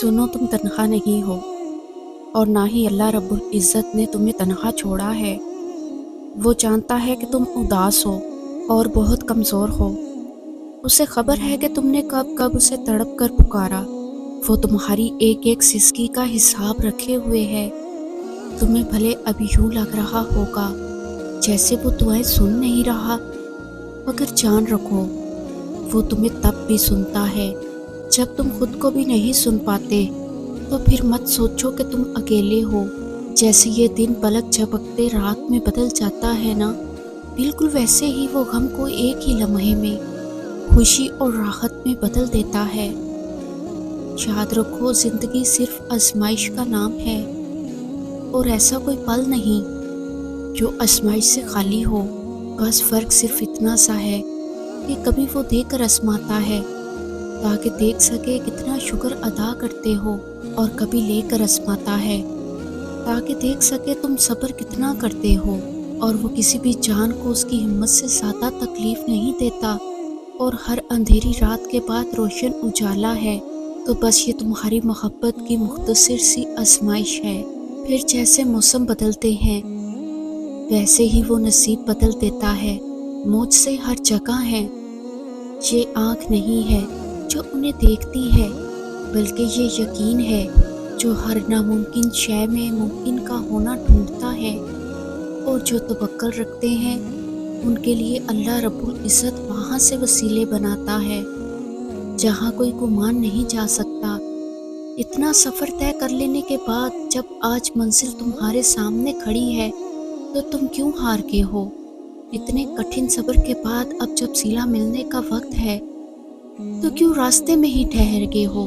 सुनो, तुम तन्हा नहीं हो और ना ही अल्लाह रब्बुल इज़्ज़त ने तुम्हें तन्हा छोड़ा है। वो जानता है कि तुम उदास हो और बहुत कमज़ोर हो। उसे खबर है कि तुमने कब कब उसे तड़प कर पुकारा। वो तुम्हारी एक एक सिसकी का हिसाब रखे हुए है। तुम्हें भले अभी यूँ लग रहा होगा जैसे वो दुआएं सुन नहीं रहा, मगर जान रखो वो तुम्हें तब भी सुनता है जब तुम खुद को भी नहीं सुन पाते। तो फिर मत सोचो कि तुम अकेले हो। जैसे ये दिन पलक झपकते रात में बदल जाता है ना, बिल्कुल वैसे ही वो गम को एक ही लम्हे में खुशी और राहत में बदल देता है। याद रखो, जिंदगी सिर्फ आजमाइश का नाम है और ऐसा कोई पल नहीं जो आजमाइश से खाली हो। बस फर्क सिर्फ इतना सा है कि कभी वो देकर आजमाता है ताकि देख सके कितना शुक्र अदा करते हो, और कभी लेकर आजमाता है ताकि देख सके तुम सब्र कितना करते हो। और वो किसी भी जान को उसकी हिम्मत से ज़्यादा तकलीफ नहीं देता, और हर अंधेरी रात के बाद रोशन उजाला है। तो बस ये तुम्हारी मोहब्बत की मुख्तसर सी आजमाइश है। फिर जैसे मौसम बदलते हैं वैसे ही वो नसीब बदल देता है। मुझ से हर जगह है। ये आँख नहीं है जो उन्हें देखती है, बल्कि ये यकीन है जो हर नामुमकिन शय में मुमकिन का होना ढूंढता है। और जो तवक्कल रखते हैं उनके लिए अल्लाह रब्बुल इज़्ज़त वहाँ से वसीले बनाता है जहाँ कोई गुमान नहीं जा सकता। इतना सफ़र तय कर लेने के बाद जब आज मंजिल तुम्हारे सामने खड़ी है तो तुम क्यों हार गए हो? इतने कठिन सब्र के बाद अब जब सिला मिलने का वक्त है तो क्यों रास्ते में ही ठहर गए हो?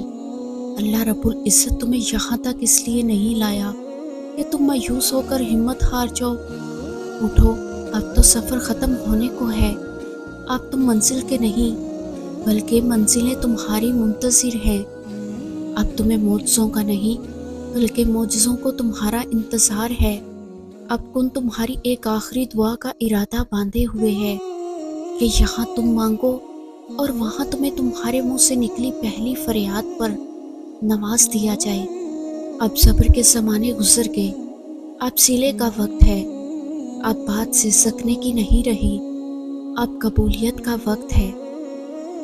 अल्लाह रब्बुल इज़्ज़त तुम्हें यहाँ तक इसलिए नहीं लाया कि तुम मायूस होकर हिम्मत हार जाओ। उठो, अब तो सफ़र ख़त्म होने को है। अब तुम मंजिल के नहीं बल्कि मंजिलें तुम्हारी मुंतज़िर हैं। अब तुम्हें मौजज़ों का नहीं बल्कि मौजज़ों को तुम्हारा इंतज़ार है। अब कौन तुम्हारी एक आखिरी दुआ का इरादा बांधे हुए है कि यहाँ तुम मांगो और वहाँ तुम्हें तुम्हारे मुंह से निकली पहली फरियाद पर नवाज दिया जाए। अब सब्र के ज़माने गुजर गए, अब सिले का वक्त है। अब बात से सकने की नहीं रही, अब कबूलियत का वक्त है।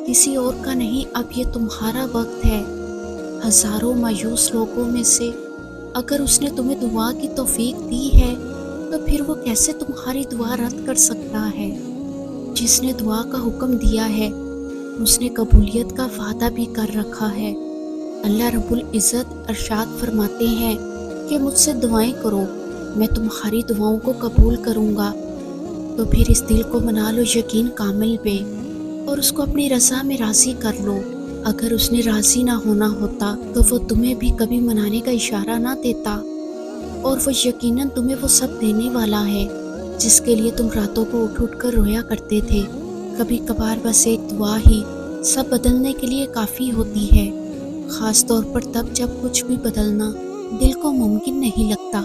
किसी और का नहीं, अब ये तुम्हारा वक्त है। हज़ारों मायूस लोगों में से अगर उसने तुम्हें दुआ की तौफीक दी है तो फिर वो कैसे तुम्हारी दुआ रद्द कर सकता है? जिसने दुआ का हुक्म दिया है उसने कबूलियत का वादा भी कर रखा है। अल्लाह रब्बुल इज़्ज़त इरशाद फरमाते हैं कि मुझसे दुआएं करो, मैं तुम्हारी दुआओं को कबूल करूँगा। तो फिर इस दिल को मना लो यकीन कामिल पे और उसको अपनी रज़ा में राज़ी कर लो। अगर उसने राज़ी ना होना होता तो वो तुम्हें भी कभी मनाने का इशारा ना देता, और वो यकीनन तुम्हें वो सब देने वाला है जिसके लिए तुम रातों को उठ उठ कर रोया करते थे। कभी कभार बस एक दुआ ही सब बदलने के लिए काफ़ी होती है, ख़ास तौर पर तब जब कुछ भी बदलना दिल को मुमकिन नहीं लगता।